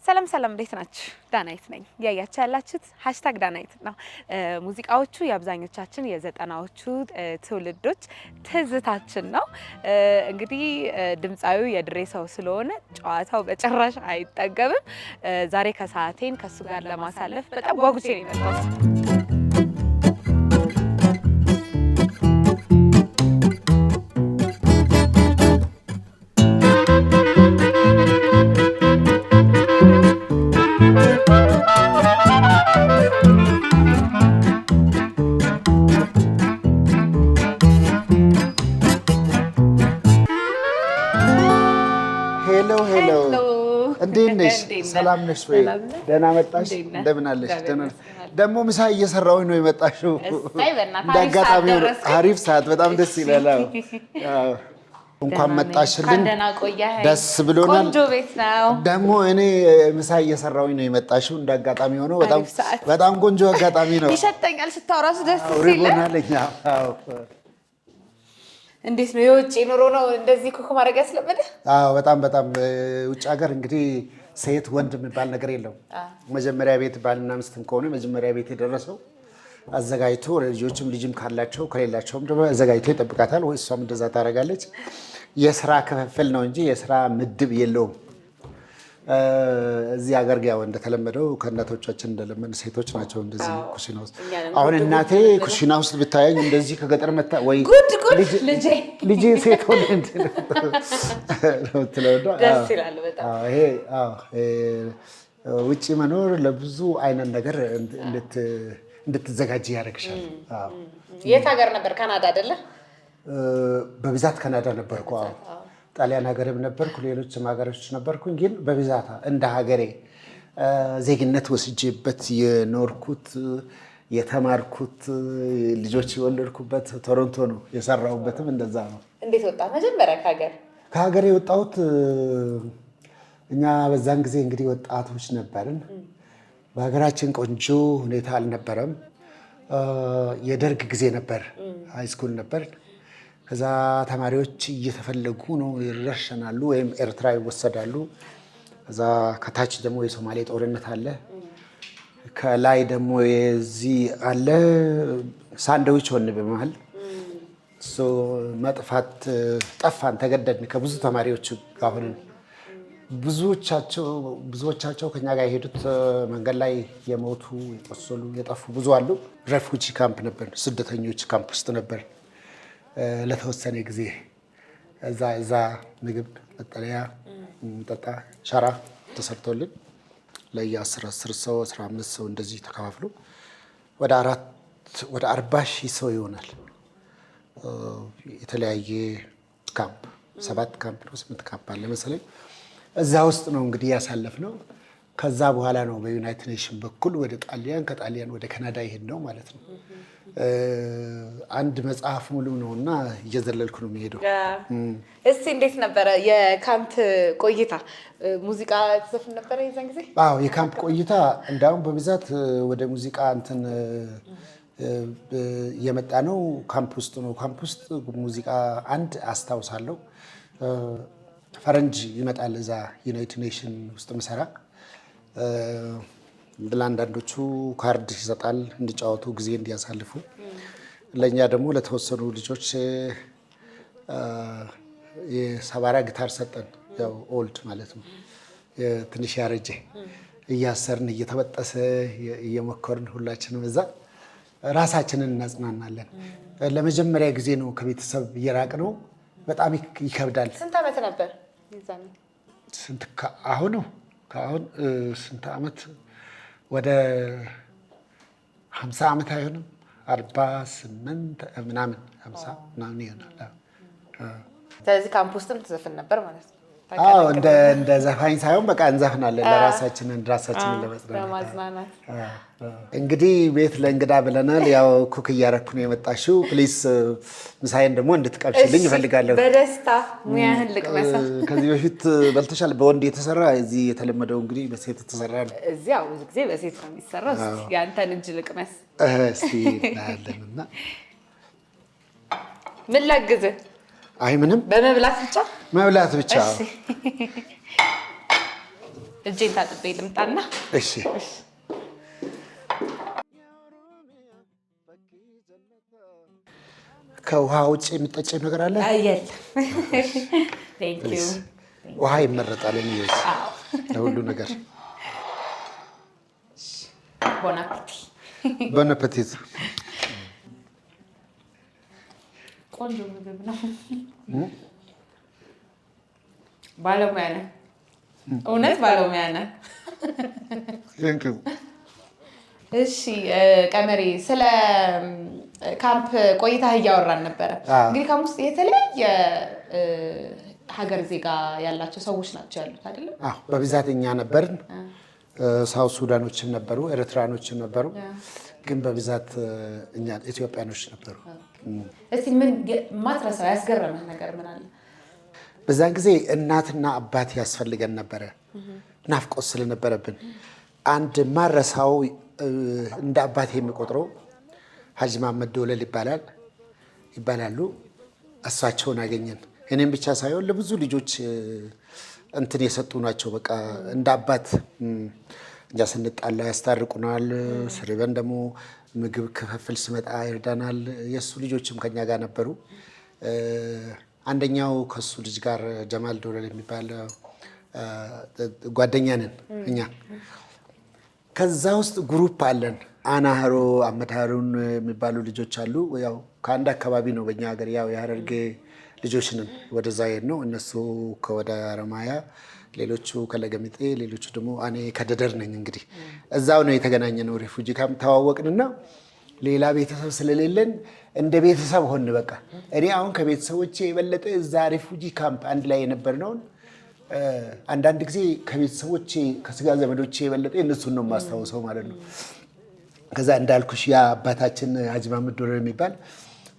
ሰላም ሰላም እንዴት ናችሁ? ዳናይት ነኝ። ያያችሁ ያላችሁት #ዳናይት ነው። ሙዚቃዎቹ የአብዛኞቻችን የዘጠናዎቹ ትውልዶች ትዝታችን ነው። እንግዲህ ድምጻዊው የድሬ ሰው ስለሆነ ጨዋታው በጭራሽ አይጠገብም። ዛሬ ከሰዓቴን ከሱ ጋር ለማሳለፍ በጣም ጓጉቼ ነው የመጣሁት። ሰላም ነሽ ወይ? ደህና መጣሽ? እንደምን አለሽ? ደግሞ ምሳ እየሰራሁኝ ነው የመጣሽው። እንዳጋጣሚ አሪፍ ሰዓት፣ በጣም ደስ ይላል። እንኳን መጣሽልን፣ ደስ ብሎናል። ቆንጆ ቤት ነው። ደግሞ እኔ ምሳ እየሰራሁኝ ነው የመጣሽው። እንዳጋጣሚ ሆኖ በጣም ቆንጆ አጋጣሚ ነው። ይሸተኛል ስታወራሱ ደስ ይላል። እንዴት ነው የውጭ ኑሮ ነው እንደዚህ ኩክ ማድረግ ያስለመደ? አዎ በጣም ውጭ ሀገር እንግዲህ ሴት ወንድ የሚባል ነገር የለም። መጀመሪያ ቤት ባልና ሚስትም ከሆነ መጀመሪያ ቤት የደረሰው አዘጋጅቶ ልጆችም ልጅም ካላቸው ከሌላቸውም ደግሞ አዘጋጅቶ ይጠብቃታል፣ ወይ እሷም እንደዛ ታደርጋለች። የስራ ክፍፍል ነው እንጂ የስራ ምድብ የለውም። እዚህ ሀገር ያው እንደተለመደው ከእናቶቻችን እንደለመን ሴቶች ናቸው እንደዚህ ኩሽና ውስጥ። አሁን እናቴ ኩሽና ውስጥ ብታየኝ እንደዚህ ከገጠር መጣ ወይ ልጄ ሴት ሆነ ደስ ይላል በጣም። ውጭ መኖር ለብዙ አይነት ነገር እንድትዘጋጅ ያደርግሻል። የት ሀገር ነበር? ካናዳ አይደለ? በብዛት ካናዳ ነበርኩ። ጣሊያን ሀገርም ነበርኩ፣ ሌሎችም ሀገሮች ነበርኩኝ። ግን በብዛት እንደ ሀገሬ ዜግነት ወስጄበት የኖርኩት የተማርኩት ልጆች የወለድኩበት ቶሮንቶ ነው። የሰራሁበትም እንደዛ ነው። እንዴት ወጣ መጀመሪያ ከሀገር? ከሀገሬ የወጣሁት እኛ በዛን ጊዜ እንግዲህ ወጣቶች ነበርን። በሀገራችን ቆንጆ ሁኔታ አልነበረም። የደርግ ጊዜ ነበር፣ ሃይስኩል ነበር። ከዛ ተማሪዎች እየተፈለጉ ነው ይረሸናሉ ወይም ኤርትራ ይወሰዳሉ። ከዛ ከታች ደግሞ የሶማሌ ጦርነት አለ፣ ከላይ ደግሞ የዚህ አለ። ሳንድዊች ሆን በመሃል መጥፋት ጠፋን፣ ተገደድን ከብዙ ተማሪዎች ጋር ሆነን። ብዙዎቻቸው ከኛ ጋር የሄዱት መንገድ ላይ የሞቱ የቆሰሉ የጠፉ ብዙ አሉ። ሬፉጂ ካምፕ ነበር፣ ስደተኞች ካምፕ ውስጥ ነበር ለተወሰነ ጊዜ። እዛ ምግብ መጠለያ ጠጣ ሸራ ተሰርቶልን ለ10 ሰው 15 ሰው እንደዚህ ተከፋፍሎ ወደ 40,000 ሰው ይሆናል። የተለያየ ካምፕ 7 ካምፕ ነው 8 ካምፕ አለ መሰለኝ። እዛ ውስጥ ነው እንግዲህ ያሳለፍነው። ከዛ በኋላ ነው በዩናይትድ ኔሽን በኩል ወደ ጣሊያን፣ ከጣሊያን ወደ ካናዳ ይሄድ ነው ማለት ነው። አንድ መጽሐፍ ሙሉ ነውና እየዘለልኩ ነው የሚሄደው። እስቲ እንዴት ነበረ የካምፕ ቆይታ? ሙዚቃ ትዘፍን ነበረ የዛን ጊዜ? አዎ የካምፕ ቆይታ እንዳውም በብዛት ወደ ሙዚቃ እንትን የመጣ ነው ካምፕ ውስጥ ነው። ካምፕ ውስጥ ሙዚቃ አንድ አስታውሳለሁ። ፈረንጅ ይመጣል እዛ ዩናይትድ ኔሽን ውስጥ ምሰራ። ለአንዳንዶቹ ካርድ ይሰጣል እንዲጫወቱ ጊዜ እንዲያሳልፉ። ለእኛ ደግሞ ለተወሰኑ ልጆች የሰባራ ጊታር ሰጠን። ያው ኦልድ ማለት ነው ትንሽ ያረጀ። እያሰርን እየተበጠሰ እየሞከርን ሁላችንም እዛ ራሳችንን እናጽናናለን። ለመጀመሪያ ጊዜ ነው ከቤተሰብ እየራቅ ነው። በጣም ይከብዳል። ስንት ዓመት ነበር? አሁን ስንት ዓመት? ወደ 50 ዓመት አይሆንም? 48 ምናምን 50 ምናምን ይሆናል። ስለዚህ ካምፕ ውስጥም ትዘፍን ነበር ማለት ነው? አዎ እንደ ዘፋኝ ሳይሆን በቃ እንዘፍናለን ራሳችንን ለማጽናናት። እንግዲህ ቤት ለእንግዳ ብለናል። ያው ኩክ እያረኩ ነው የመጣሽው። ፕሊስ ምሳዬን ደግሞ እንድትቀብሽልኝ እፈልጋለሁ። በደስታ ሙያህን ልቅመስ። ከዚህ በፊት በልተሻል? በወንድ የተሰራ እዚህ የተለመደው እንግዲህ በሴት የተሰራ ነው። እዚህ ብዙ ጊዜ በሴት ነው የሚሰራው። ያንተን እጅ ልቅመስ እስቲ እናያለንና። ምን ላግዝህ? አይ ምንም፣ በመብላት ብቻ መብላት ብቻ። እጄን ታጥቤ ልምጣና። እሺ ከውሃ ውጭ የሚጠጪው ነገር አለ? የለም። ቴንክ ዩ። ውሃ ይመረጣል ለሁሉ ነገር። ቦን አፒቲ። ቦን አፒቲት። ቆንጆ ምግብ ነው። ባለሙያ ነህ፣ እውነት ባለሙያ ነህ። እሺ ቀመሪ፣ ስለ ካምፕ ቆይታ እያወራን ነበረ። እንግዲህ ካምፕ ውስጥ የተለያየ ሀገር ዜጋ ያላቸው ሰዎች ናቸው ያሉት አይደለም? አዎ፣ በብዛት እኛ ነበርን። ሳውት ሱዳኖችም ነበሩ፣ ኤርትራኖችም ነበሩ፣ ግን በብዛት እኛ ኢትዮጵያኖች ነበሩ። እስቲ ምን ማትረሳው ያስገረመህ ነገር ምን አለ? በዛን ጊዜ እናትና አባት ያስፈልገን ነበረ፣ ናፍቆት ስለነበረብን። አንድ ማረሳው እንደ አባት የሚቆጥረው ሀጂ መሐመድ ዶለል ይባላሉ። እሳቸውን አገኘን። እኔም ብቻ ሳይሆን ለብዙ ልጆች እንትን የሰጡ ናቸው። በቃ እንደ አባት እኛ ስንጣላ ያስታርቁናል። ስርበን ደግሞ ምግብ ክፍፍል ስመጣ ይርዳናል። የእሱ ልጆችም ከኛ ጋር ነበሩ። አንደኛው ከሱ ልጅ ጋር ጀማል ዶለል የሚባል ጓደኛ ነን እኛ። ከዛ ውስጥ ግሩፕ አለን። አናህሮ አመታሩን የሚባሉ ልጆች አሉ። ያው ከአንድ አካባቢ ነው በእኛ ሀገር፣ ያው የሀረርጌ ልጆች ነን። ወደዛ ሄድ ነው። እነሱ ከወደ አረማያ፣ ሌሎቹ ከለገሚጤ፣ ሌሎቹ ደግሞ እኔ ከደደር ነኝ። እንግዲህ እዛው ነው የተገናኘ ነው። ሪፉጂ ካምፕ ተዋወቅንና ሌላ ቤተሰብ ስለሌለን እንደ ቤተሰብ ሆን። በቃ እኔ አሁን ከቤተሰቦቼ የበለጠ እዛ ሪፉጂ ካምፕ አንድ ላይ የነበርነውን አንዳንድ ጊዜ ከቤተሰቦቼ ከስጋ ዘመዶቼ የበለጠ እነሱን ነው የማስታውሰው ማለት ነው። ከዛ እንዳልኩሽ ያ አባታችን ሀጂ መሐመድ ዶለል የሚባል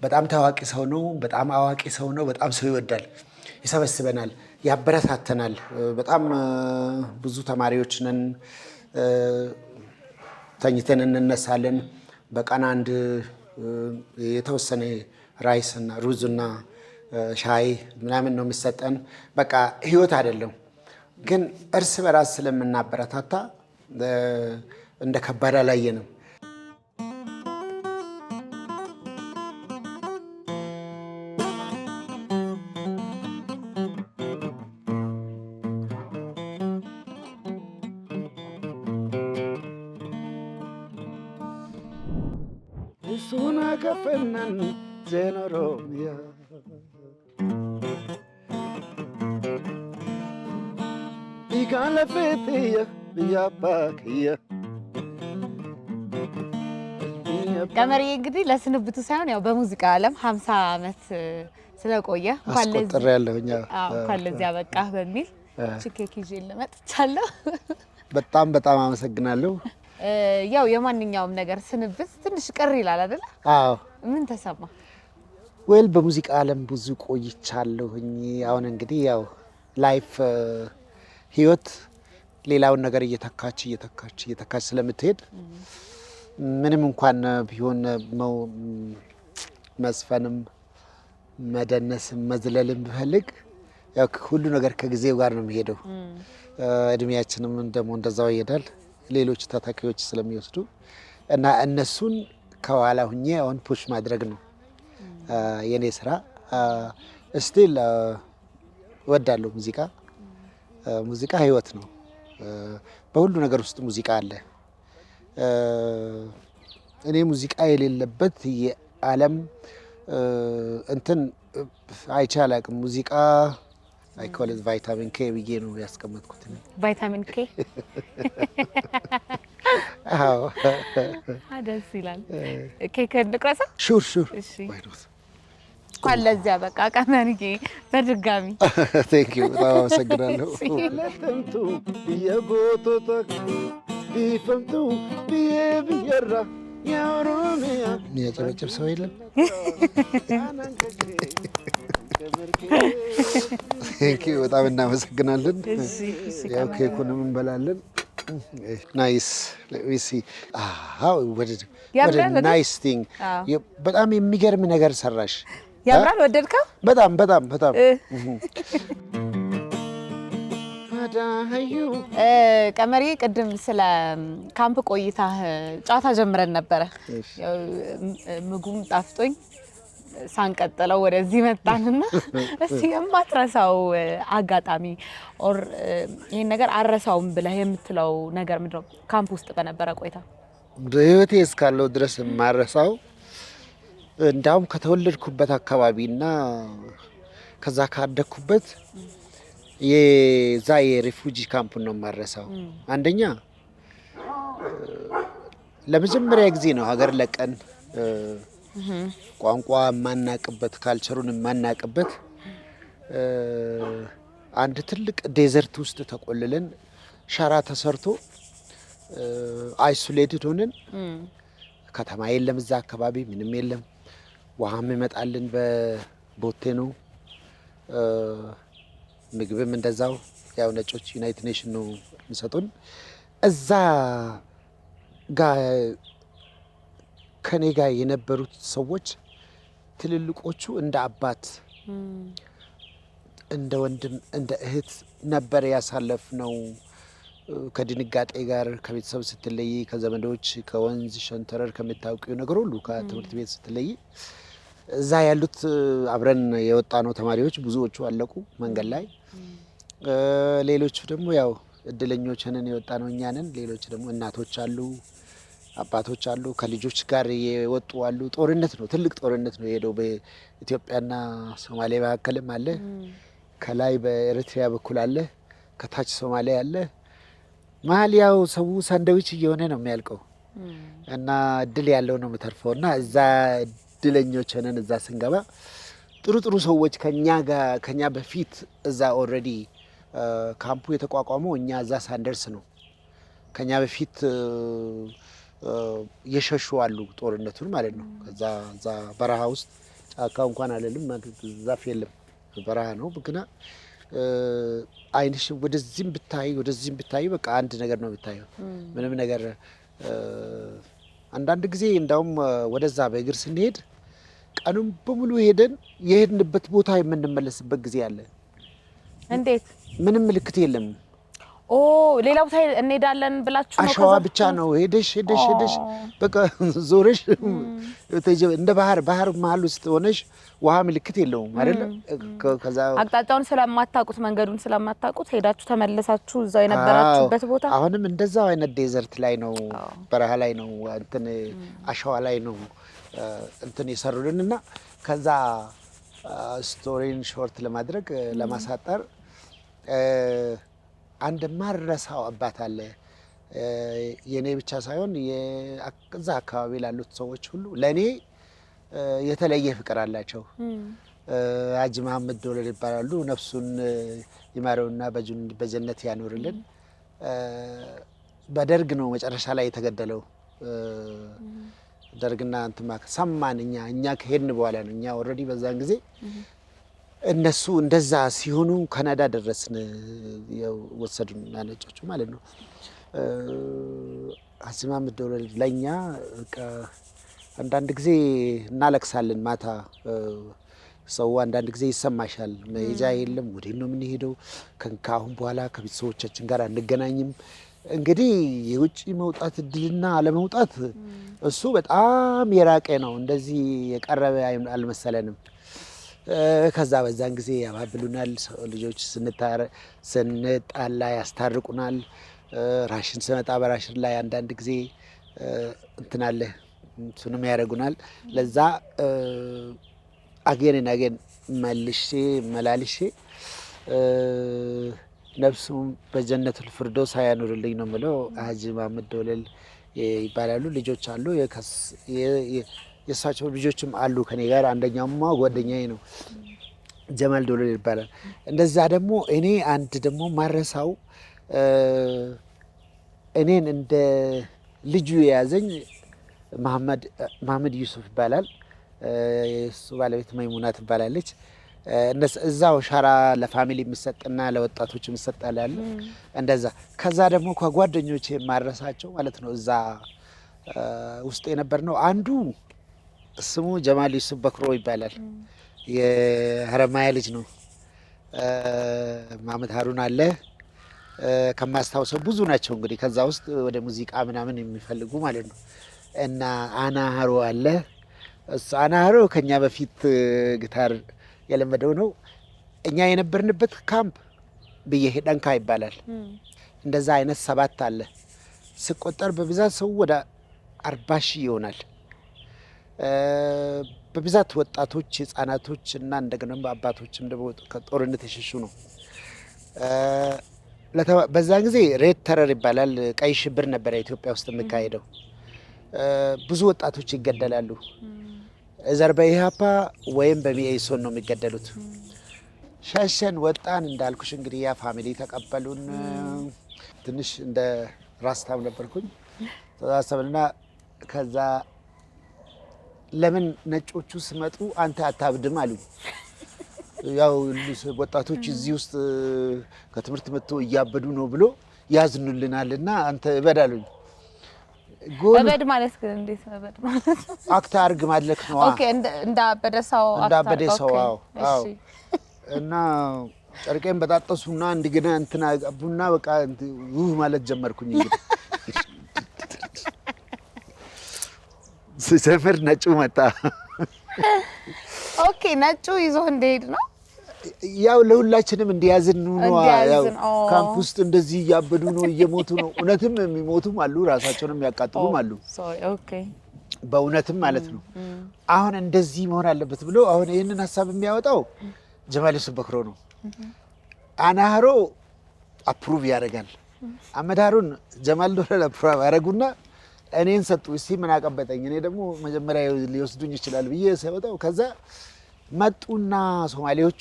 በጣም ታዋቂ ሰው ነው። በጣም አዋቂ ሰው ነው። በጣም ሰው ይወዳል። ይሰበስበናል፣ ያበረታተናል። በጣም ብዙ ተማሪዎች ነን። ተኝተን እንነሳለን። በቀን አንድ የተወሰነ ራይስና ሩዝና ሻይ ምናምን ነው የሚሰጠን። በቃ ህይወት አይደለም ግን እርስ በራስ ስለምናበረታታ እንደ ከባድ አላየንም። እሱን ከፈናን ዘኖሮሚያ ይጋለፈትየ ያባክየ ቀመሪ እንግዲህ ለስንብቱ ሳይሆን ያው በሙዚቃ ዓለም 50 ዓመት ስለቆየ አስቆጥሬ ያለሁኛ እንኳን ለዚያ በቃህ በሚል ኬክ ይዤ ልመጥቻለሁ። በጣም አመሰግናለሁ። ያው የማንኛውም ነገር ስንብት ትንሽ ቅር ይላል አይደል? አዎ። ምን ተሰማ? ወል በሙዚቃ ዓለም ብዙ ቆይቻለሁኝ። አሁን እንግዲህ ያው ላይፍ ህይወት ሌላውን ነገር እየተካች ስለምትሄድ ምንም እንኳን ቢሆን መስፈንም መደነስም መዝለልም ብፈልግ ያው ሁሉ ነገር ከጊዜው ጋር ነው የሚሄደው። እድሜያችንም ደግሞ እንደዛው ይሄዳል። ሌሎች ተተኪዎች ስለሚወስዱ እና እነሱን ከኋላ ሁኜ አሁን ፑሽ ማድረግ ነው የኔ ስራ። ስቲል እወዳለሁ ሙዚቃ ህይወት ነው። በሁሉ ነገር ውስጥ ሙዚቃ አለ። እኔ ሙዚቃ የሌለበት የዓለም እንትን አይቼ አላውቅም። ሙዚቃ አይ ኮል ኢት ቫይታሚን ኬ ብዬ ነው ያስቀመጥኩት። ቫይታሚን ኬ አዎ፣ ደስ ይላል። ኬክ እንቅረሳ። ሹር እሺ፣ እንኳን ለዚያ በቃ ቀመርዬ በድጋሚ ቴንክ ዩ በጣም አመሰግናለሁ። ለተምቱ የጎቶታ ቢፈምቱ ቢየራ ያሮሚያ የሚያጨበጭብ ሰው የለም። ቴንክ ዩ በጣም እናመሰግናለን። ያው ኬኩንም እንበላለን። ናይስ ሌትስ ሲ ናይስ ቲንግ። በጣም የሚገርም ነገር ሰራሽ። ያምራል። ወደድከው? በጣም ዳዩ ቀመሪ ቅድም ስለ ካምፕ ቆይታህ ጫታ ጀምረን ነበረ። ያው ምግቡም ጣፍጦኝ ሳንቀጥለው ወደዚህ መጣንና እስቲ የማትረሳው አጋጣሚ ኦር ይሄን ነገር አረሳውም ብለህ የምትለው ነገር ምንድነው? ካምፕ ውስጥ በነበረ ቆይታ በህይወቴ እስካለው ድረስ የማረሳው እንዳውም ከተወለድኩበት አካባቢና ከዛ ካደኩበት የዛ የሪፉጂ ካምፕ ነው የማረሳው። አንደኛ ለመጀመሪያ ጊዜ ነው ሀገር ለቀን ቋንቋ የማናቅበት ካልቸሩን የማናቅበት አንድ ትልቅ ዴዘርት ውስጥ ተቆልለን ሸራ ተሰርቶ አይሶሌትድ ሆነን ከተማ የለም እዛ አካባቢ ምንም የለም። ውሃም ይመጣልን በቦቴ ነው። ምግብም እንደዛው ያው ነጮች ዩናይትድ ኔሽን ነው የሚሰጡን። እዛ ጋር ከኔ ጋር የነበሩት ሰዎች ትልልቆቹ እንደ አባት እንደ ወንድም እንደ እህት ነበር ያሳለፍነው። ከድንጋጤ ጋር ከቤተሰብ ስትለይ፣ ከዘመዶች፣ ከወንዝ ሸንተረር ከምታውቂው ነገር ሁሉ ከትምህርት ቤት ስትለይ እዛ ያሉት አብረን የወጣ ነው ተማሪዎች ብዙዎቹ አለቁ መንገድ ላይ። ሌሎቹ ደግሞ ያው እድለኞች ነን የወጣ ነው እኛ ነን። ሌሎች ደግሞ እናቶች አሉ፣ አባቶች አሉ፣ ከልጆች ጋር የወጡ አሉ። ጦርነት ነው፣ ትልቅ ጦርነት ነው የሄደው። በኢትዮጵያና ሶማሌ መካከልም አለ። ከላይ በኤርትሪያ በኩል አለ፣ ከታች ሶማሊያ አለ። መሀል ያው ሰው ሳንደዊች እየሆነ ነው የሚያልቀው እና እድል ያለው ነው የምተርፈው። እና እዛ እድለኞች ነን። እዛ ስንገባ ጥሩ ጥሩ ሰዎች ከኛ በፊት እዛ ኦልሬዲ ካምፑ የተቋቋመው እኛ እዛ ሳንደርስ ነው። ከኛ በፊት የሸሹ አሉ ጦርነቱን ማለት ነው። ከዛ በረሃ ውስጥ ጫካ እንኳን አለልም ዛፍ የለም በረሃ ነው። ግና አይንሽ ወደዚህም ብታይ በቃ አንድ ነገር ነው የምታየው። ምንም ነገር አንዳንድ ጊዜ እንዳውም ወደዛ በእግር ስንሄድ ቀኑን በሙሉ ሄደን የሄድንበት ቦታ የምንመለስበት ጊዜ አለ። እንዴት? ምንም ምልክት የለም። ሌላ ቦታ እንሄዳለን ብላችሁ ነው? አሸዋ ብቻ ነው። ሄደሽ በቃ ዞረሽ እንደ ባህር መሀል ውስጥ ሆነሽ ውሃ ምልክት የለውም አይደል? ከዛ አቅጣጫውን ስለማታውቁት መንገዱን ስለማታውቁት ሄዳችሁ ተመለሳችሁ እዛው የነበራችሁበት ቦታ። አሁንም እንደዛው አይነት ዴዘርት ላይ ነው፣ በረሃ ላይ ነው፣ እንትን አሸዋ ላይ ነው እንትን የሰሩልንና ከዛ ስቶሪን ሾርት ለማድረግ ለማሳጠር አንድ ማረሳው አባት አለ። የኔ ብቻ ሳይሆን የዛ አካባቢ ላሉት ሰዎች ሁሉ ለኔ የተለየ ፍቅር አላቸው። ሀጂ መሐመድ ዶለል ይባላሉ። ነፍሱን ይማረውና በጀነት ያኖርልን። በደርግ ነው መጨረሻ ላይ የተገደለው። ደርግና እንትማ ሰማን እኛ ከሄድን በኋላ ነው። እኛ ኦልሬዲ በዛን ጊዜ እነሱ እንደዛ ሲሆኑ ካናዳ ደረስን። ወሰዱን ነጮቹ ማለት ነው። ሀጂ መሐመድ ዶለል ለኛ አንዳንድ ጊዜ እናለቅሳለን። ማታ ሰው አንዳንድ ጊዜ ይሰማሻል። መሄጃ የለም፣ ወዴት ነው የምንሄደው? ከአሁን በኋላ ከቤተሰቦቻችን ጋር አንገናኝም። እንግዲህ የውጭ መውጣት እድልና አለመውጣት እሱ በጣም የራቀ ነው። እንደዚህ የቀረበ አልመሰለንም። ከዛ በዛን ጊዜ ያባብሉናል። ልጆች ስንጣላ ያስታርቁናል። ራሽን ስመጣ በራሽን ላይ አንዳንድ ጊዜ እንትን አለ፣ እሱንም ያደርጉናል። ለዛ አገን መላልሼ ነፍሱም በጀነቱል ፊርደውስ ያኑርልኝ ነው የምለው። ሀጂ መሐመድ ዶለል ይባላሉ። ልጆች አሉ፣ የእሳቸው ልጆችም አሉ ከኔ ጋር። አንደኛውማ ጓደኛዬ ነው፣ ጀማል ዶለል ይባላል። እንደዛ ደግሞ እኔ አንድ ደግሞ ማረሳው እኔን እንደ ልጁ የያዘኝ መሐመድ ዩሱፍ ይባላል። የእሱ ባለቤት መይሙና ትባላለች። እዛው ሻራ ለፋሚሊ የሚሰጥና ለወጣቶች የሚሰጣል ያለ እንደዛ። ከዛ ደግሞ ከጓደኞቼ የማረሳቸው ማለት ነው እዛ ውስጥ የነበር ነው። አንዱ ስሙ ጀማል ዩሱፍ በክሮ ይባላል። የሀረማያ ልጅ ነው። ማመድ ሀሩን አለ፣ ከማስታውሰው ብዙ ናቸው እንግዲህ ከዛ ውስጥ ወደ ሙዚቃ ምናምን የሚፈልጉ ማለት ነው። እና አናሃሮ አለ። እሱ አናሃሮ ከኛ በፊት ጊታር የለመደው ነው። እኛ የነበርንበት ካምፕ ብዬ ሄደንካ ይባላል። እንደዛ አይነት 7 አለ ስቆጠር በብዛት ሰው ወደ 40 ሺህ ይሆናል። በብዛት ወጣቶች፣ ህጻናቶች እና እንደገና አባቶችም ደግሞ ከጦርነት የሸሹ ነው። በዛ ጊዜ ሬድ ተረር ይባላል። ቀይ ሽብር ነበረ ኢትዮጵያ ውስጥ የሚካሄደው። ብዙ ወጣቶች ይገደላሉ። ዘር በኢህአፓ ወይም በሚኤሶን ነው የሚገደሉት። ሸሸን ወጣን። እንዳልኩሽ እንግዲህ ያ ፋሚሊ ተቀበሉን። ትንሽ እንደ ራስታም ነበርኩኝ። ተዛሰብና ከዛ ለምን ነጮቹ ስመጡ አንተ አታብድም አሉኝ። ያው ወጣቶች እዚህ ውስጥ ከትምህርት መጥቶ እያበዱ ነው ብሎ ያዝኑልናልና አንተ እበድ አሉኝ። እበድ ማለት ግን እንዴት እበድ ማለት? አክት አርግ ማለት ነው። ኦኬ እንዳበደ ሰው እንዳበደ ሰው። አዎ እና ጨርቄን በጣጠሱና እንደገና እንትና ቡና በቃ ማለት ጀመርኩኝ። እንግዲህ ስሰፍር ነጩ መጣ። ኦኬ ነጩ ይዞ እንደሄድ ነው። ያው ለሁላችንም እንዲያዝን ነው። ያው ካምፕ ውስጥ እንደዚህ እያበዱ ነው፣ እየሞቱ ነው። እውነትም የሚሞቱም አሉ፣ ራሳቸውንም ያቃጥሉም አሉ። ኦኬ በእውነትም ማለት ነው። አሁን እንደዚህ መሆን አለበት ብሎ አሁን ይህንን ሀሳብ የሚያወጣው ጀማል ዩሱፍ በክሮ ነው። አናሃሮ አፕሩቭ ያደርጋል። አመዳሩን ጀማል ዶረ አፕሩቭ ያደርጉና እኔን ሰጡ። እስቲ ምን አቀበጠኝ? እኔ ደግሞ መጀመሪያ ሊወስዱኝ ይችላል ብዬ ሳይወጣው ከዛ መጡና ሶማሌዎቹ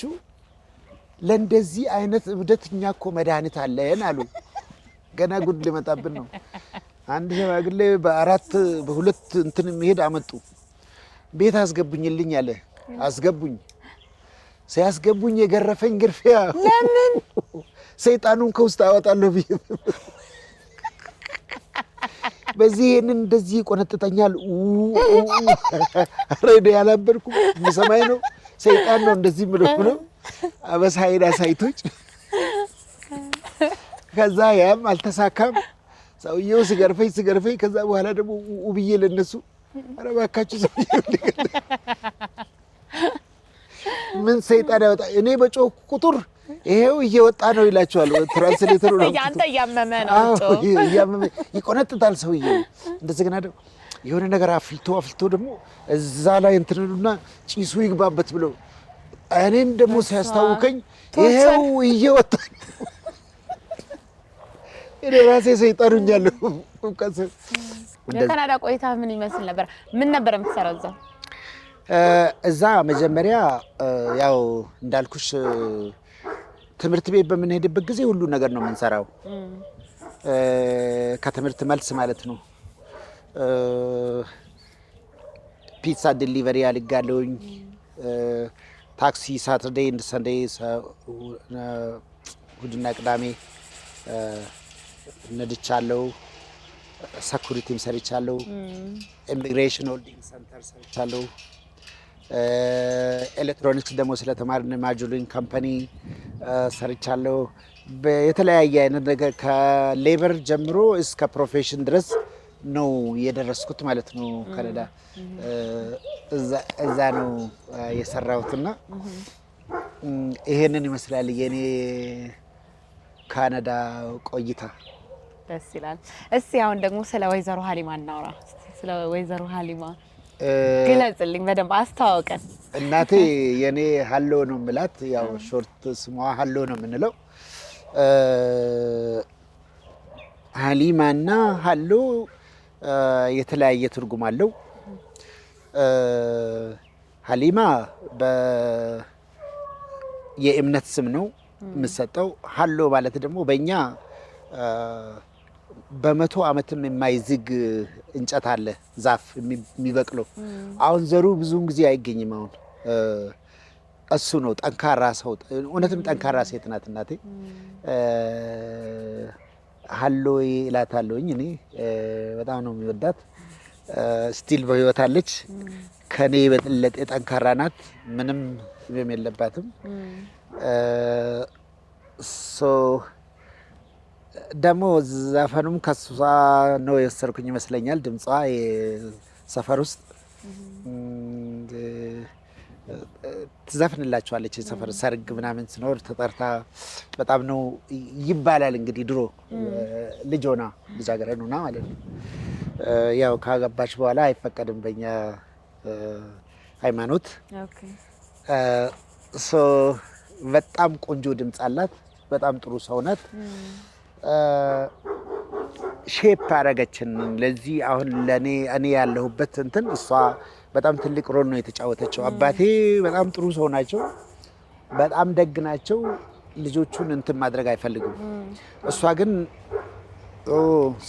ለእንደዚህ አይነት እብደት እኛ እኮ መድኃኒት አለን አሉ። ገና ጉድ ሊመጣብን ነው። አንድ ሸማግሌ በሁለት እንትን የሚሄድ አመጡ። ቤት አስገቡኝልኝ አለ። አስገቡኝ። ሲያስገቡኝ የገረፈኝ ግርፊያ ለምን ሰይጣኑን ከውስጥ አወጣለሁ ብዬ በዚህ ይሄንን እንደዚህ ቆነጥጠኛል። ሬዲ ያላበርኩ ሰማይ ነው ሰይጣን ነው እንደዚህ ብሎ አበሳይዳ ሳይቶች። ከዛ ያም አልተሳካም። ሰውየው ሲገርፈኝ ከዛ በኋላ ደግሞ ውብዬ ለነሱ ኧረ እባካችሁ ሰውየው ምን ሰይጣን ያወጣ እኔ በጮህ ቁጥር ይሄው እየወጣ ነው ይላቸዋል። ትራንስሌተሩ ነው ያንተ እያመመ ነው እያመመ ይቆነጥጣል ሰውየው። እንደገና ደግሞ የሆነ ነገር አፍልቶ ደግሞ እዛ ላይ እንትንሉና ጭሱ ይግባበት ብሎ እኔን ደግሞ ሲያስታውከኝ ይሄው እየወጣ እኔ ራሴ ሰይጣኑኛለሁ። የካናዳ ቆይታ ምን ይመስል ነበር? ምን ነበር የምትሰራው እዛ? እዛ መጀመሪያ ያው እንዳልኩሽ ትምህርት ቤት በምንሄድበት ጊዜ ሁሉ ነገር ነው የምንሰራው። ከትምህርት መልስ ማለት ነው። ፒዛ ዲሊቨሪ አልጋለሁኝ። ታክሲ ሳተርዴይ እንደ ሰንዴይ እሑድና ቅዳሜ ነድቻለሁ። ሰኩሪቲም ሰርቻለሁ። ኢሚግሬሽን ሆልዲንግ ሰንተር ሰርቻለሁ። ኤሌክትሮኒክስ ደግሞ ስለተማርን ማጁሊን ካምፓኒ ሰርቻለሁ። የተለያየ አይነት ነገር ከሌበር ጀምሮ እስከ ፕሮፌሽን ድረስ ነው የደረስኩት ማለት ነው። ካናዳ እዛ ነው የሰራሁትና ይሄንን ይመስላል የኔ ካናዳ ቆይታ። ደስ ይላል። እስቲ አሁን ደግሞ ስለ ወይዘሮ ሀሊማ እናውራ። ስለ ወይዘሮ ሀሊማ ግለጽልኝ፣ በደንብ አስተዋውቀን። እናቴ የኔ ሀሎ ነው የምላት፣ ያው ሾርት ስሟ ሀሎ ነው የምንለው። ሀሊማና ሀሎ የተለያየ ትርጉም አለው። ሀሊማ የእምነት ስም ነው የምሰጠው። ሀሎ ማለት ደግሞ በእኛ በ100 ዓመትም የማይዝግ እንጨት አለ፣ ዛፍ የሚበቅለው። አሁን ዘሩ ብዙውን ጊዜ አይገኝም። አሁን እሱ ነው ጠንካራ ሰው። እውነትም ጠንካራ ሴት ናት እናቴ። ሀሎ እላታለሁኝ እኔ። በጣም ነው የሚወዳት። ስቲል በህይወት አለች። ከኔ በጥለጥ ጠንካራ ናት። ምንም ህመም የለባትም። ደግሞ ዘፈኑም ከሷ ነው የወሰድኩኝ ይመስለኛል። ድምጿ የሰፈር ውስጥ ትዘፍንላቸዋለች። የሰፈር ሰርግ ምናምን ሲኖር ተጠርታ በጣም ነው ይባላል። እንግዲህ ድሮ ልጅ ሆና ልጃገረድ ሆና ማለት ነው። ያው ካገባች በኋላ አይፈቀድም በእኛ ሃይማኖት። በጣም ቆንጆ ድምፅ አላት። በጣም ጥሩ ሰው ናት። ሼፕ አደረገችን ለዚህ አሁን እኔ ያለሁበት እንትን እሷ በጣም ትልቅ ሮል ነው የተጫወተችው። አባቴ በጣም ጥሩ ሰው ናቸው። በጣም ደግ ናቸው። ልጆቹን እንትን ማድረግ አይፈልጉም። እሷ ግን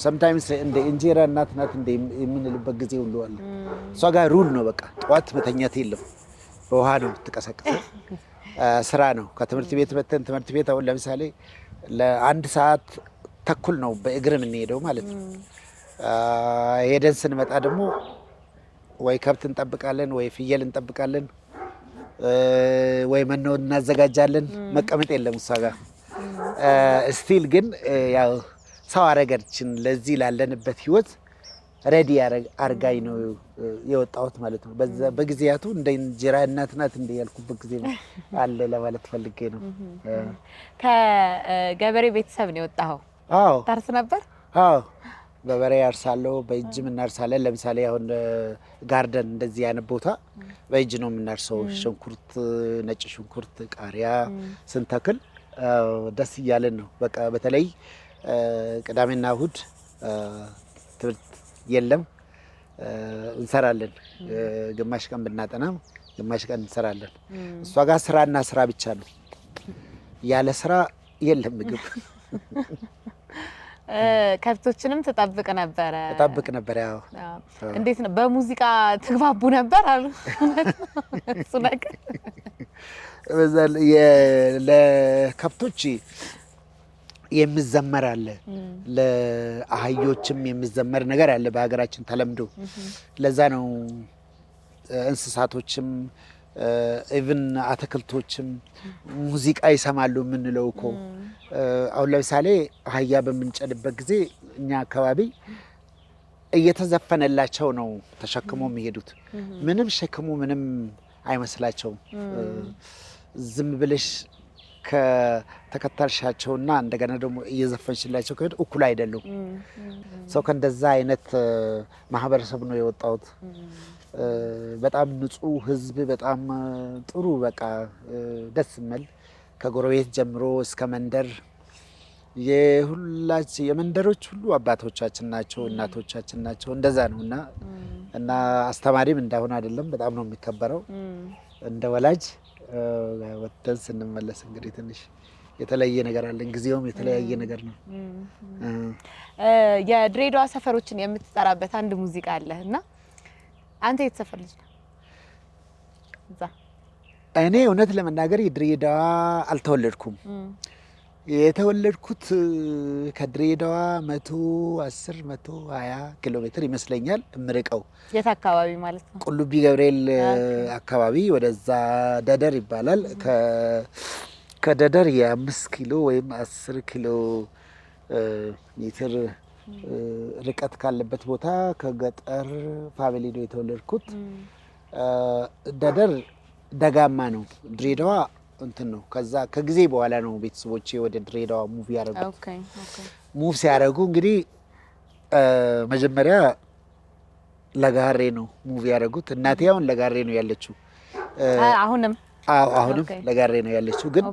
ሰምታይምስ እንደ እንጀራ እናት ናት እንደ የምንልበት ጊዜ ሁሉ አለ። እሷ ጋር ሩል ነው በቃ ጠዋት መተኛት የለም። በውሃ ነው የምትቀሰቅሰው። ስራ ነው። ከትምህርት ቤት መተን ትምህርት ቤት አሁን ለምሳሌ ለ1 ሰዓት ተኩል ነው በእግር የምንሄደው ማለት ነው። ሄደን ስንመጣ ደግሞ ወይ ከብት እንጠብቃለን፣ ወይ ፍየል እንጠብቃለን፣ ወይ መኖ እናዘጋጃለን። መቀመጥ የለም እሷ ጋር። ስቲል ግን ያው ሰው አረገችን ለዚህ ላለንበት ህይወት ሬዲ አርጋኝ ነው የወጣሁት ማለት ነው። በጊዜያቱ እንደ እንጀራ እናት ናት እንደ ያልኩበት ጊዜ አለ ለማለት ፈልጌ ነው። ከገበሬ ቤተሰብ ነው የወጣኸው? አዎ። ታርስ ነበር? አዎ፣ በበሬ ያርሳለሁ፣ በእጅም እናርሳለን። ለምሳሌ አሁን ጋርደን እንደዚህ አይነት ቦታ በእጅ ነው የምናርሰው። ሽንኩርት፣ ነጭ ሽንኩርት፣ ቃሪያ ስንተክል ደስ እያለን ነው። በቃ በተለይ ቅዳሜና እሁድ ትምህርት የለም እንሰራለን። ግማሽ ቀን ብናጠናም ግማሽ ቀን እንሰራለን። እሷ ጋር ስራና ስራ ብቻ ነው፣ ያለ ስራ የለም ምግብ። ከብቶችንም ትጠብቅ ነበረ? እጠብቅ ነበር። ያው እንዴት ነው በሙዚቃ ትግባቡ ነበር አሉ? እሱ ነገር ለከብቶች የሚዘመር አለ፣ ለአህዮችም የሚዘመር ነገር አለ በሀገራችን ተለምዶ። ለዛ ነው እንስሳቶችም ኢቭን አትክልቶችም ሙዚቃ ይሰማሉ የምንለው እኮ። አሁን ለምሳሌ አህያ በምንጨድበት ጊዜ እኛ አካባቢ እየተዘፈነላቸው ነው ተሸክሞ የሚሄዱት። ምንም ሸክሙ ምንም አይመስላቸውም። ዝም ብለሽ ከተከታልሻቸውና እንደገና ደግሞ እየዘፈንሽላቸው ከሄዱ እኩል አይደሉም። ሰው ከእንደዛ አይነት ማህበረሰብ ነው የወጣሁት። በጣም ንጹህ ህዝብ፣ በጣም ጥሩ በቃ ደስ የሚል ከጎረቤት ጀምሮ እስከ መንደር የመንደሮች ሁሉ አባቶቻችን ናቸው፣ እናቶቻችን ናቸው። እንደዛ ነው እና አስተማሪም እንዳሁን አይደለም። በጣም ነው የሚከበረው እንደ ወላጅ። ወጥተን ስንመለስ እንግዲህ ትንሽ የተለየ ነገር አለን። ጊዜውም የተለያየ ነገር ነው። የድሬዳዋ ሰፈሮችን የምትጠራበት አንድ ሙዚቃ አለ እና አንተ የት ሰፈር ልጅ ነህ? እዛ እኔ እውነት ለመናገር የድሬዳዋ አልተወለድኩም። የተወለድኩት ከድሬዳዋ 110 120 ኪሎ ሜትር ይመስለኛል እምርቀው። የት አካባቢ ማለት ነው? ቁልቢ ገብርኤል አካባቢ ወደዛ ደደር ይባላል። ከደደር የ5 ኪሎ ወይም 10 ኪሎ ሜትር ርቀት ካለበት ቦታ ከገጠር ፋሚሊ ነው የተወለድኩት። ደደር ደጋማ ነው። ድሬዳዋ እንትን ነው። ከዛ ከጊዜ በኋላ ነው ቤተሰቦቼ ወደ ድሬዳዋ ሙቭ ያደረጉት። ሙቭ ሲያደርጉ እንግዲህ መጀመሪያ ለጋሬ ነው ሙቭ ያደረጉት። እናቴ አሁን ለጋሬ ነው ያለችው። አሁንም ለጋሬ ነው ያለችው። ግን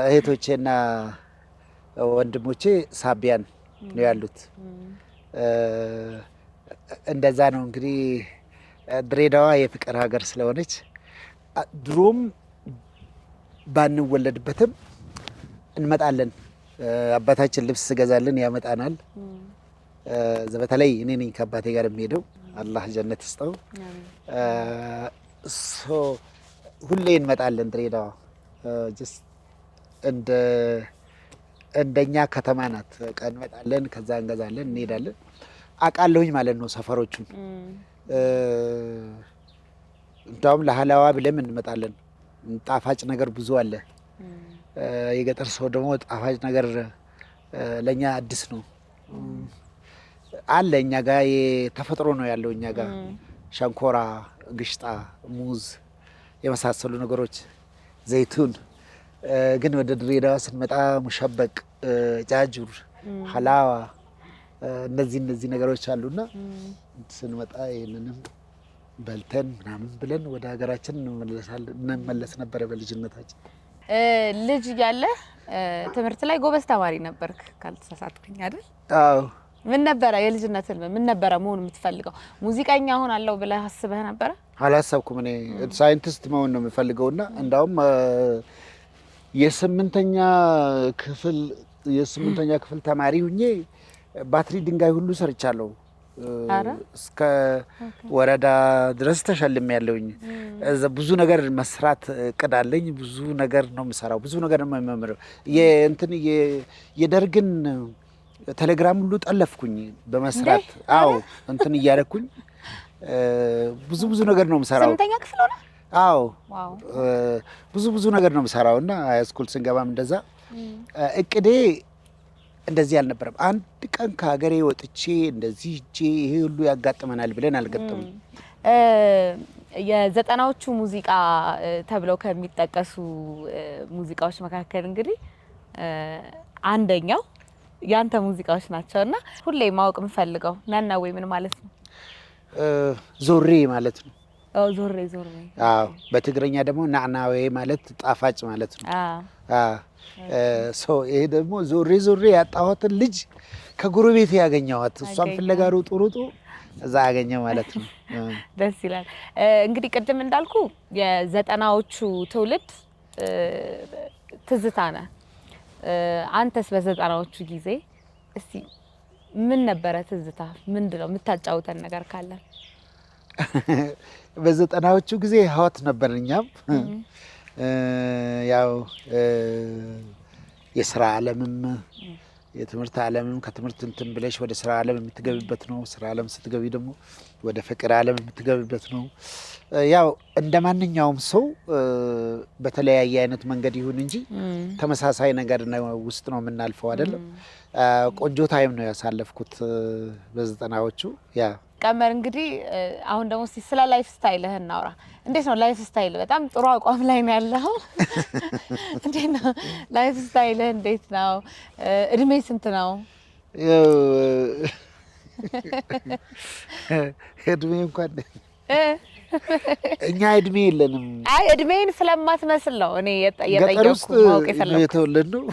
እህቶቼና ወንድሞቼ ሳቢያን ነው ያሉት። እንደዛ ነው እንግዲህ ድሬዳዋ የፍቅር ሀገር ስለሆነች ድሮም ባንወለድበትም እንመጣለን። አባታችን ልብስ ገዛልን ያመጣናል። በተለይ እኔ ነኝ ከአባቴ ጋር የሚሄደው፣ አላህ ጀነት ይስጠው። ሁሌ እንመጣለን ድሬዳዋ። እንደኛ ከተማ ናት። በቃ እንመጣለን፣ ከዛ እንገዛለን፣ እንሄዳለን። አውቃለሁኝ ማለት ነው ሰፈሮቹን። እንዳውም ለሀላዋ ብለን እንመጣለን። ጣፋጭ ነገር ብዙ አለ። የገጠር ሰው ደግሞ ጣፋጭ ነገር ለእኛ አዲስ ነው አለ። እኛ ጋር የተፈጥሮ ነው ያለው እኛ ጋር ሸንኮራ፣ ግሽጣ፣ ሙዝ የመሳሰሉ ነገሮች፣ ዘይቱን። ግን ወደ ድሬዳዋ ስንመጣ ሙሸበቅ፣ ጃጁር፣ ሀላዋ እነዚህ ነገሮች አሉና ስንመጣ ይህንንም በልተን ምናምን ብለን ወደ ሀገራችን እንመለስ ነበረ በልጅነታችን። ልጅ እያለ ትምህርት ላይ ጎበዝ ተማሪ ነበርክ ካልተሳሳትኩኝ አይደል? አዎ። ምን ነበረ የልጅነት ህልም? ምን ነበረ መሆን የምትፈልገው? ሙዚቀኛ አሁናለሁ ብለህ አስበህ ነበረ? አላሰብኩም። እኔ ሳይንቲስት መሆን ነው የምፈልገውና እንዳውም የስምንተኛ ክፍል ተማሪ ሁኜ ባትሪ ድንጋይ ሁሉ ሰርቻለሁ። እስከ ወረዳ ድረስ ተሸልሜ ያለሁኝ። ብዙ ነገር መስራት እቅድ አለኝ። ብዙ ነገር ነው የምሰራው። ብዙ ነገር ነው የምመምረው። የደርግን ቴሌግራም ሁሉ ጠለፍኩኝ በመስራት። አዎ እንትን እያደረኩኝ ብዙ ነገር ነው የምሰራው። ስምንተኛ ክፍል ሆነ? አዎ ብዙ ነገር ነው የምሰራው እና ሃይስኩል ስንገባም እንደዛ እቅዴ እንደዚህ አልነበረም። አንድ ቀን ከሀገሬ ወጥቼ እንደዚህ ሂጄ ይሄ ሁሉ ያጋጥመናል ብለን አልገጠምም። የዘጠናዎቹ ሙዚቃ ተብለው ከሚጠቀሱ ሙዚቃዎች መካከል እንግዲህ አንደኛው ያንተ ሙዚቃዎች ናቸው እና ሁሌ ማወቅ የምፈልገው ነነዌ ምን ማለት ነው? ዞሬ ማለት ነው። ዞሬ። አዎ በትግረኛ ደግሞ ናዕናዌ ማለት ጣፋጭ ማለት ነው። ይሄ ደግሞ ዞሬ ያጣኋትን ልጅ ከጎረቤት ያገኘኋት እሷን ፍለጋ ሩጡ እዛ ያገኘው ማለት ነው። ደስ ይላል። እንግዲህ ቅድም እንዳልኩ የዘጠናዎቹ ትውልድ ትዝታ ነህ። አንተስ በዘጠናዎቹ ጊዜ እስቲ ምን ነበረ ትዝታ? ምንድነው የምታጫውተን ነገር ካለ? በዘጠናዎቹ ጊዜ ህይወት ነበር። እኛም ያው የስራ ዓለምም የትምህርት ዓለምም ከትምህርት እንትን ብለሽ ወደ ስራ ዓለም የምትገቢበት ነው። ስራ ዓለም ስትገቢ ደግሞ ወደ ፍቅር ዓለም የምትገቢበት ነው። ያው እንደ ማንኛውም ሰው በተለያየ አይነት መንገድ ይሁን እንጂ ተመሳሳይ ነገር ውስጥ ነው የምናልፈው አይደለም። ቆንጆ ታይም ነው ያሳለፍኩት በዘጠናዎቹ። ያ ቀመር እንግዲህ አሁን ደግሞ ስለ ላይፍ ስታይልህ እናውራ። እንዴት ነው ላይፍ ስታይል? በጣም ጥሩ አቋም ላይ ነው ያለው። እንዴት ነው ላይፍ ስታይልህ? እንዴት ነው? እድሜ ስንት ነው? እድሜ እንኳን እኛ እድሜ የለንም። አይ እድሜን ስለማትመስል ነው እኔ የጠየቅኩት። ማወቅ የፈለኩት የተወለድነው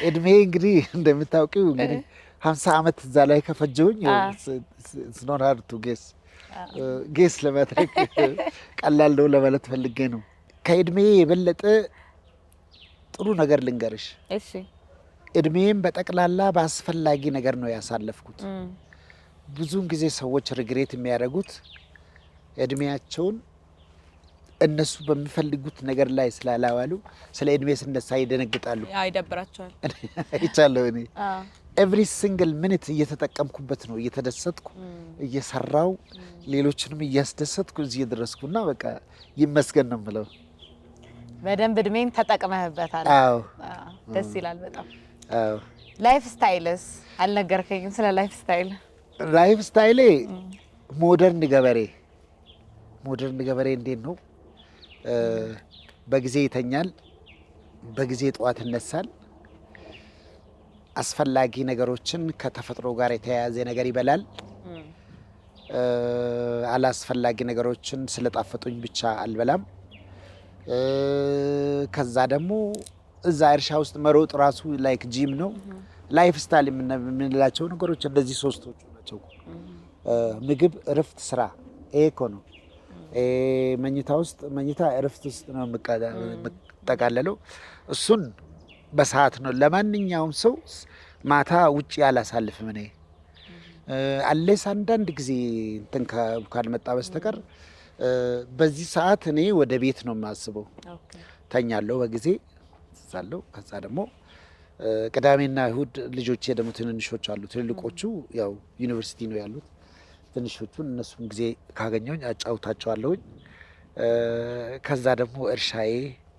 እድሜ እንግዲህ እንደምታውቂው እንግዲህ 50 ዓመት እዛ ላይ ከፈጀውኝ ስኖር ሀርቱ ጌስ ለማድረግ ቀላል ነው ለማለት ፈልጌ ነው። ከእድሜ የበለጠ ጥሩ ነገር ልንገርሽ። እሺ። እድሜም በጠቅላላ በአስፈላጊ ነገር ነው ያሳለፍኩት። ብዙውን ጊዜ ሰዎች ሪግሬት የሚያደርጉት እድሜያቸውን እነሱ በሚፈልጉት ነገር ላይ ስላላዋሉ ስለ እድሜ ስነሳ ይደነግጣሉ። ይደብራቸዋል። አይቻለሁ እኔ ኤቭሪ ሲንግል ሚኒት እየተጠቀምኩበት ነው፣ እየተደሰትኩ እየሰራው ሌሎችንም እያስደሰትኩ እዚህ የደረስኩና በቃ ይመስገን ነው የምለው። በደንብ እድሜን ተጠቅመህበታል። አዎ ደስ ይላል በጣም። አዎ ላይፍ ስታይልስ አልነገርከኝም? ስለ ላይፍ ስታይል። ላይፍ ስታይሌ ሞደርን ገበሬ እንዴት ነው? በጊዜ ይተኛል፣ በጊዜ ጠዋት ይነሳል። አስፈላጊ ነገሮችን ከተፈጥሮ ጋር የተያያዘ ነገር ይበላል። አላስፈላጊ ነገሮችን ስለጣፈጡኝ ብቻ አልበላም። ከዛ ደግሞ እዛ እርሻ ውስጥ መሮጥ ራሱ ላይክ ጂም ነው። ላይፍ ስታይል የምንላቸው ነገሮች እንደዚህ ሶስቶቹ ናቸው። ምግብ፣ እረፍት፣ ስራ። ይሄ እኮ ነው። መኝታ እረፍት ውስጥ ነው የምጠቃለለው። እሱን በሰዓት ነው። ለማንኛውም ሰው ማታ ውጭ አላሳልፍም እኔ አሌስ አንዳንድ ጊዜ እንትን ካልመጣ በስተቀር በዚህ ሰዓት እኔ ወደ ቤት ነው የማስበው። ተኛለሁ በጊዜ ሳለሁ። ከዛ ደግሞ ቅዳሜና እሁድ ልጆቼ ደግሞ ትንንሾች አሉ። ትልልቆቹ ያው ዩኒቨርሲቲ ነው ያሉት። ትንሾቹን እነሱም ጊዜ ካገኘሁኝ አጫውታቸዋለሁኝ። ከዛ ደግሞ እርሻዬ፣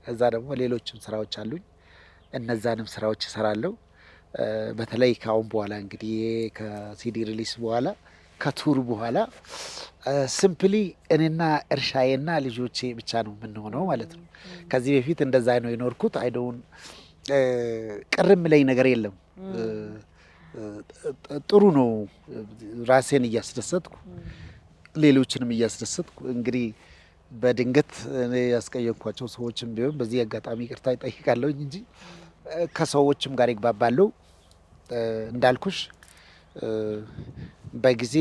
ከዛ ደግሞ ሌሎችም ስራዎች አሉኝ። እነዛንም ስራዎች እሰራለሁ። በተለይ ካሁን በኋላ እንግዲህ ከሲዲ ሪሊስ በኋላ ከቱር በኋላ ሲምፕሊ እኔና እርሻዬና ልጆቼ ብቻ ነው የምንሆነው ማለት ነው። ከዚህ በፊት እንደዛ ነው የኖርኩት። አይዶን ቅርም ላይ ነገር የለም። ጥሩ ነው። ራሴን እያስደሰትኩ ሌሎችንም እያስደሰትኩ እንግዲህ በድንገት እኔ ያስቀየምኳቸው ሰዎችም ቢሆን በዚህ አጋጣሚ ይቅርታ ይጠይቃለሁ እንጂ ከሰዎችም ጋር ይግባባለሁ። እንዳልኩሽ በጊዜ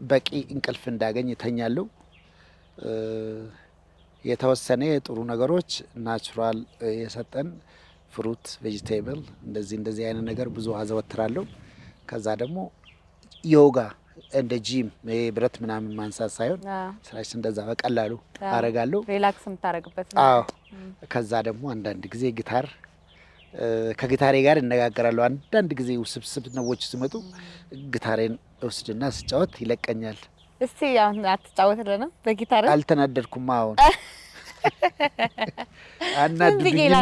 በቂ እንቅልፍ እንዳገኝ እተኛለሁ። የተወሰነ ጥሩ ነገሮች ናቹራል የሰጠን ፍሩት፣ ቬጂቴብል እንደዚህ አይነት ነገር ብዙ አዘወትራለሁ። ከዛ ደግሞ ዮጋ እንደ ጂም ብረት ምናምን ማንሳት ሳይሆን ስራሽ እንደዛ በቀላሉ አረጋለሁ። ሪላክስ የምታረግበት ነው። አዎ። ከዛ ደግሞ አንዳንድ ጊዜ ጊታር ከጊታሬ ጋር እነጋገራለሁ። አንዳንድ ጊዜ ውስብስብ ነገሮች ሲመጡ ጊታሬን ወስድና ስጫወት ይለቀኛል። እስቲ አሁን አትጫወትልንም በጊታር? አልተናደድኩም። አሁን አናድዱኝና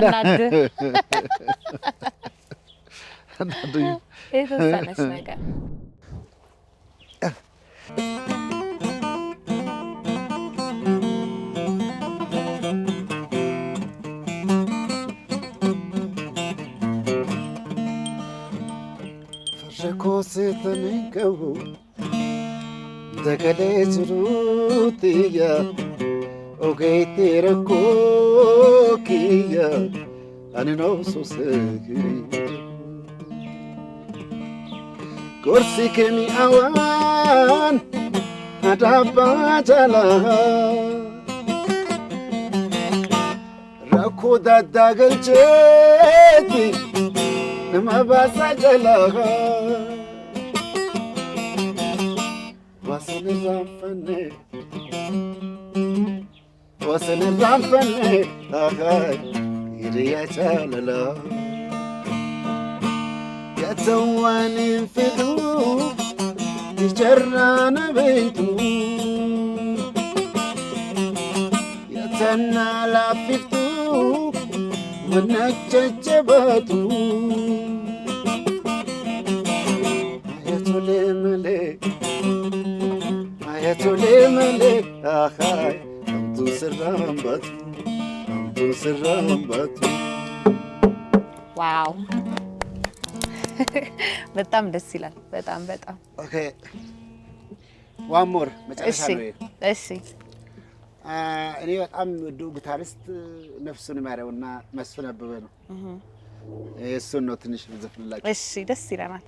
የተወሰነች ነገር ኮስተንከው ተከለዝሩትያ ኦጌቴረኮ ኪያ አንኖ ሶሰግ ጎርሲ ከሚ አዋን አዳባ ጃላ ረኮ ዳዳገልቼቲ ነማባሳ ጃላ ወሰን ራንፈኔ አኻይ ይሪያ ቻለላ የተዋንን ፍቱ ይጀራነ ቤቱ የተና ላፊፍቱ ወነጨጨበቱ የቱልምሌ የቱልምሌ አኻይ አምቱ ስራምባቱ ዋው በጣም ደስ ይላል። በጣም ኦኬ ዋን ሞር መጨረሻ ነው። እሺ እኔ በጣም ወዶ ጊታሪስት ነፍሱን ይማረውና መስፍን አበበ ነው። እሱን ነው ትንሽ ልዘፍንላችሁ። እሺ ደስ ይለናል።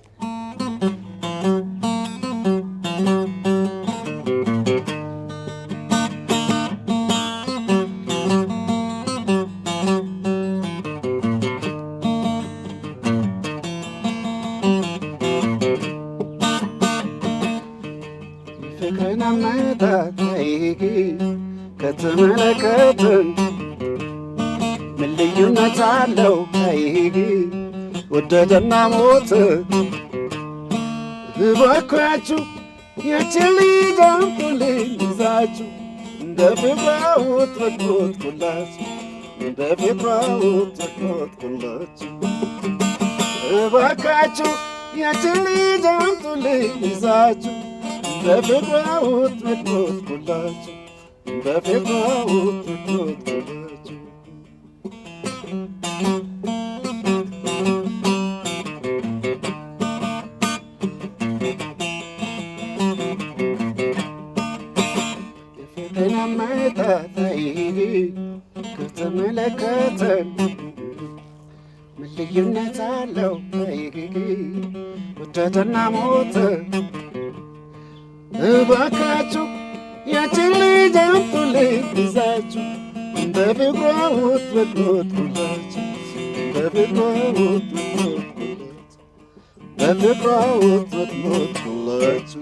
ከተመለከትን ምን ልዩነት አለው? ወደደና ሞት እባካችሁ ይህችን ልጅ አምጡልኝ ይዛችሁ እንደ ፍቅራውት ወጥቆጥኩላችሁ እንደ ፍቅራውት ወጥቆጥኩላችሁ እባካችሁ ይህችን ልጅ አምጡልኝ ይዛችሁ እንደ ፍቅራውት ወጥቆጥኩላችሁ በፍቅራውት ወጥቆጥኩላችሁ የፍቅርን አመጣጣይ ከተመለከተን ምን ልዩነት አለው? ወደደና ሞተ እባካችሁ ያችን ልጅ አምጡልኝ ይዛችሁ እንደ ፍቅራውት ወጥቆጥኩላችሁ በፍቅራውት ወጥቆጥኩላችሁ።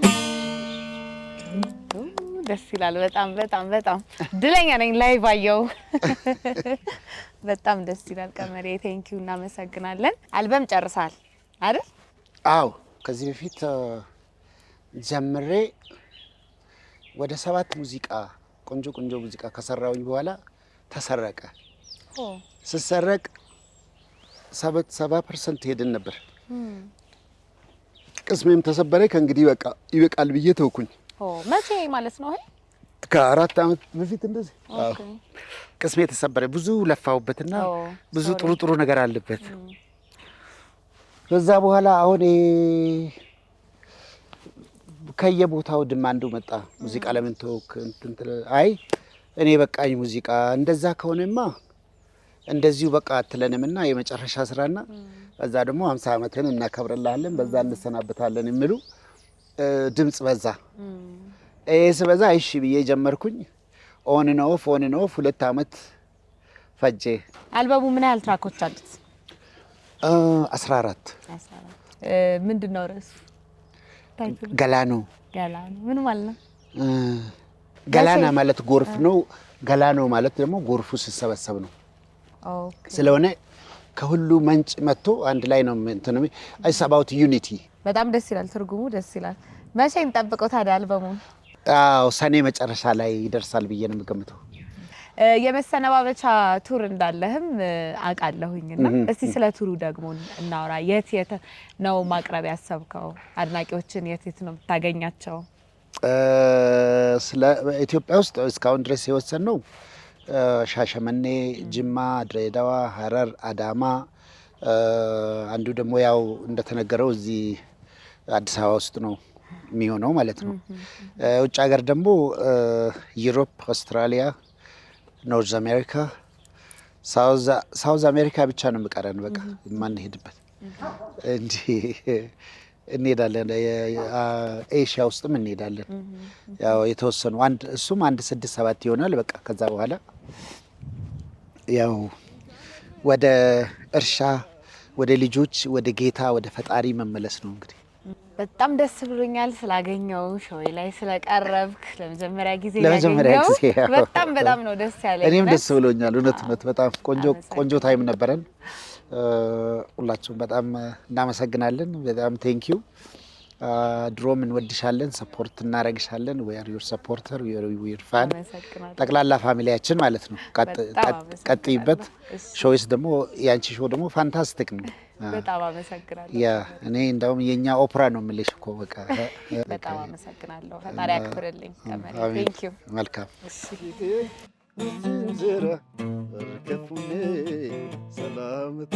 ደስ ይላል። በጣም ድለኛ ነኝ ላይ ባየው። በጣም ደስ ይላል። ቀመሬ ቴንኪው፣ እናመሰግናለን። አልበም ጨርሳል አይደል? አዎ ከዚህ በፊት ጀምሬ ወደ 7 ሙዚቃ ቆንጆ ሙዚቃ ከሰራውኝ በኋላ ተሰረቀ። ስሰረቅ 70% ሄድን ነበር ቅስሜም ተሰበረ። ከእንግዲህ በቃ ይበቃል ብዬ ተውኩኝ። መቼ ማለት ነው? ከ4 ዓመት በፊት እንደዚህ ቅስሜ ተሰበረ። ብዙ ለፋውበትና ብዙ ጥሩ ነገር አለበት። ከዛ በኋላ አሁን ከየቦታው ድማንዱ መጣ። ሙዚቃ ለምን ተውክ? አይ እኔ በቃኝ ሙዚቃ። እንደዛ ከሆነማ እንደዚሁ በቃ አትለንምና የመጨረሻ ስራና እዛ ደግሞ 50 ዓመትን እናከብርልሃለን በዛ እንሰናበታለን የሚሉ ድምጽ በዛ። ስበዛ እሺ ብዬ ጀመርኩኝ። ኦን ኤንድ ኦፍ 2 ዓመት ፈጀ። አልበሙ ምን ያህል ትራኮች አሉት? 14። ምንድነው ርዕሱ? ገላኖ። ምን ማለት ነው? ገላና ማለት ጎርፍ ነው። ገላኖ ማለት ደግሞ ጎርፉ ሲሰበሰብ ነው። ስለሆነ ከሁሉ መንጭ መጥቶ አንድ ላይ ነው እንትን ነው። አይስ አባውት ዩኒቲ። በጣም ደስ ይላል። ትርጉሙ ደስ ይላል። መቼ እንጠብቀው ታዲያ አልበሙን? ሰኔ መጨረሻ ላይ ይደርሳል ብዬ ነው የምገምተው። የመሰነባበቻ ቱር እንዳለህም አውቃለሁኝና እስቲ ስለ ቱሩ ደግሞ እናውራ። የት ነው ማቅረብ ያሰብከው? አድናቂዎችን የት ነው የምታገኛቸው? ስለ ኢትዮጵያ ውስጥ እስካሁን ድረስ የወሰንነው ሻሸመኔ፣ ጅማ፣ ድሬዳዋ፣ ሀረር፣ አዳማ፣ አንዱ ደግሞ ያው እንደተነገረው እዚህ አዲስ አበባ ውስጥ ነው የሚሆነው ማለት ነው። ውጭ ሀገር ደግሞ ዩሮፕ፣ አውስትራሊያ፣ ኖርዝ አሜሪካ፣ ሳውዝ አሜሪካ ብቻ ነው የሚቀረን በቃ የማንሄድበት እንጂ እንሄዳለን። ኤሽያ ውስጥም እንሄዳለን። ያው የተወሰኑ እሱም 6-7 ይሆናል በቃ። ከዛ በኋላ ያው ወደ እርሻ፣ ወደ ልጆች፣ ወደ ጌታ፣ ወደ ፈጣሪ መመለስ ነው እንግዲህ። በጣም ደስ ብሎኛል ስላገኘው ሾይ ላይ ስለቀረብክ ለመጀመሪያ ጊዜ በጣም ነው ደስ ያለኝ። እኔም ደስ ብሎኛል እውነት በጣም ቆንጆ ታይም ነበረን። ሁላችሁም በጣም እናመሰግናለን። በጣም ቴንኪዩ። ድሮም እንወድሻለን፣ ሰፖርት እናረግሻለን። we are your supporter, we are your fan። ጠቅላላ ፋሚሊያችን ማለት ነው። ቀጥይበት። ሾይስ ደግሞ ያንቺ ሾው ደግሞ ፋንታስቲክ ነው። በጣም አመሰግናለሁ። እኔ እንደውም የኛ ኦፕራ ነው የምልሽ እኮ በቃ። በጣም አመሰግናለሁ። ፈጣሪ ያክብርልኝ። ቴንኪዩ። መልካም ዝንጀራ ወርከፉኔ ሰላምታ